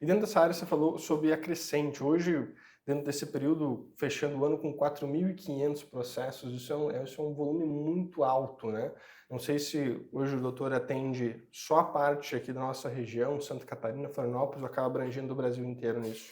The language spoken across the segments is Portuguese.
E dentro dessa área você falou sobre a crescente. Hoje, dentro desse período, fechando o ano com 4.500 processos, isso é um volume muito alto, né? Não sei se hoje o doutor atende só a parte aqui da nossa região, Santa Catarina, Florianópolis, ou acaba abrangendo o Brasil inteiro nisso.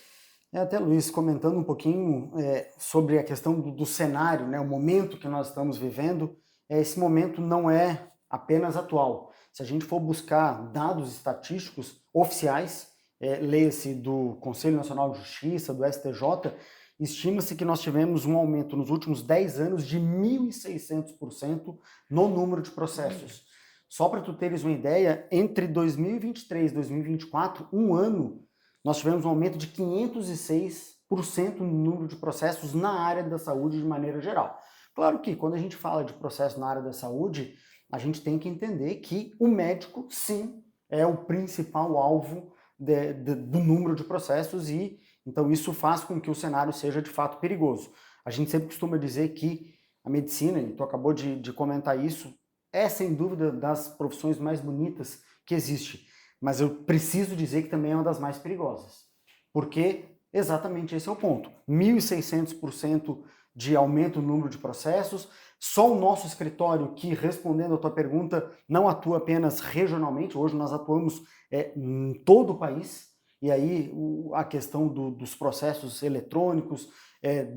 Até, Luiz, comentando um pouquinho sobre a questão do cenário, né, o momento que nós estamos vivendo, esse momento não é apenas atual. Se a gente for buscar dados estatísticos oficiais, leia-se do Conselho Nacional de Justiça, do STJ, estima-se que nós tivemos um aumento nos últimos 10 anos de 1.600% no número de processos. Só para tu teres uma ideia, entre 2023 e 2024, um ano, nós tivemos um aumento de 506% no número de processos na área da saúde de maneira geral. Claro que quando a gente fala de processo na área da saúde, a gente tem que entender que o médico, sim, é o principal alvo do número de processos e então isso faz com que o cenário seja de fato perigoso. A gente sempre costuma dizer que a medicina, e tu acabou de comentar isso, é sem dúvida das profissões mais bonitas que existe. Mas eu preciso dizer que também é uma das mais perigosas. Porque exatamente esse é o ponto. 1.600% de aumento no número de processos. Só o nosso escritório, que, respondendo a tua pergunta, não atua apenas regionalmente. Hoje nós atuamos em todo o país. E aí a questão dos processos eletrônicos,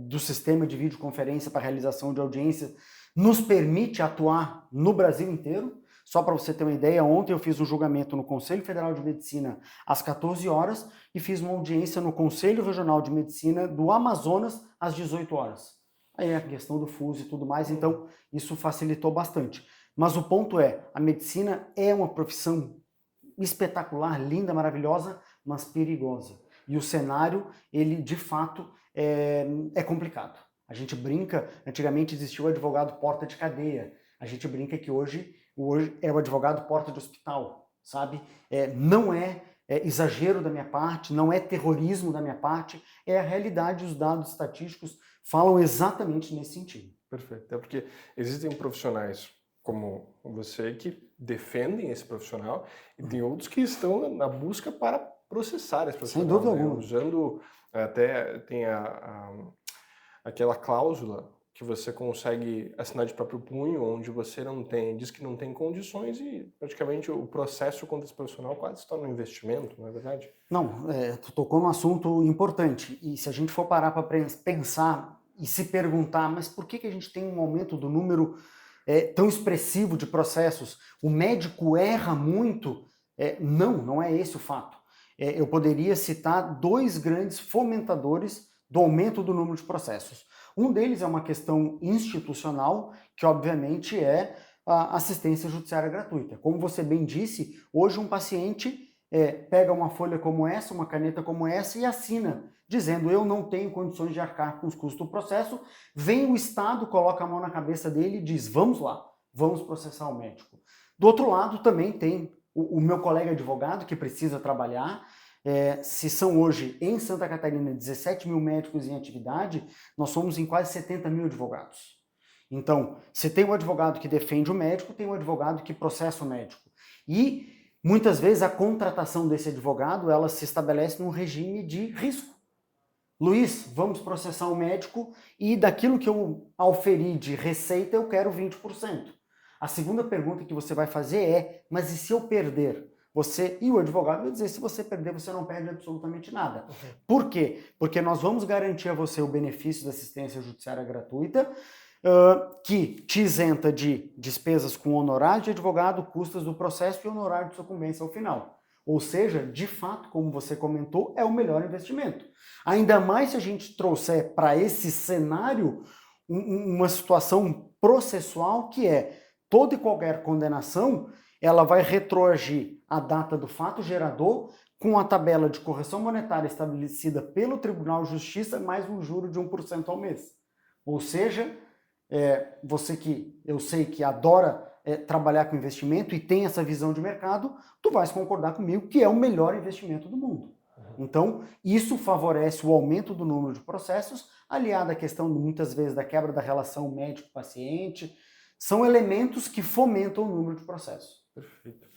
do sistema de videoconferência para realização de audiência, nos permite atuar no Brasil inteiro. Só para você ter uma ideia, ontem eu fiz um julgamento no Conselho Federal de Medicina às 14 horas e fiz uma audiência no Conselho Regional de Medicina do Amazonas às 18 horas. Aí é a questão do fuso e tudo mais, então isso facilitou bastante. Mas o ponto é, a medicina é uma profissão espetacular, linda, maravilhosa, mas perigosa. E o cenário, ele de fato é complicado. A gente brinca, antigamente existiu o advogado porta de cadeia. A gente brinca que hoje é o advogado porta de hospital, sabe? Não é exagero da minha parte, não é terrorismo da minha parte, é a realidade, os dados estatísticos falam exatamente nesse sentido. Perfeito. Até porque existem profissionais como você que defendem esse profissional e tem outros que estão na busca para processar esse Sem profissional, dúvida né? alguma. Usando até tem aquela cláusula que você consegue assinar de próprio punho, onde você não tem, diz que não tem condições e praticamente o processo contra esse profissional quase se torna um investimento, não é verdade? Não, tu tocou num assunto importante. E se a gente for parar para pensar e se perguntar, mas por que a gente tem um aumento do número tão expressivo de processos? O médico erra muito? Não é esse o fato. Eu poderia citar dois grandes fomentadores do aumento do número de processos. Um deles é uma questão institucional, que obviamente é a assistência judiciária gratuita. Como você bem disse, hoje um paciente pega uma folha como essa, uma caneta como essa e assina, dizendo eu não tenho condições de arcar com os custos do processo, vem o Estado, coloca a mão na cabeça dele e diz, vamos lá, vamos processar o médico. Do outro lado também tem o meu colega advogado que precisa trabalhar, se são hoje em Santa Catarina 17 mil médicos em atividade, nós somos em quase 70 mil advogados. Então, se tem um advogado que defende o médico, tem um advogado que processa o médico. E muitas vezes a contratação desse advogado, ela se estabelece num regime de risco. Luiz, vamos processar o médico e daquilo que eu auferi de receita eu quero 20%. A segunda pergunta que você vai fazer é, mas e se eu perder? Você e o advogado vai dizer, se você perder, você não perde absolutamente nada. Por quê? Porque nós vamos garantir a você o benefício da assistência judiciária gratuita, que te isenta de despesas com honorário de advogado, custas do processo e honorário de sucumbência ao final. Ou seja, de fato, como você comentou, é o melhor investimento. Ainda mais se a gente trouxer para esse cenário uma situação processual que é toda e qualquer condenação, ela vai retroagir a data do fato gerador com a tabela de correção monetária estabelecida pelo Tribunal de Justiça mais um juro de 1% ao mês. Ou seja, você que eu sei que adora trabalhar com investimento e tem essa visão de mercado, tu vais concordar comigo que é o melhor investimento do mundo. Então, isso favorece o aumento do número de processos, aliado à questão, muitas vezes, da quebra da relação médico-paciente. São elementos que fomentam o número de processos. Perfeito.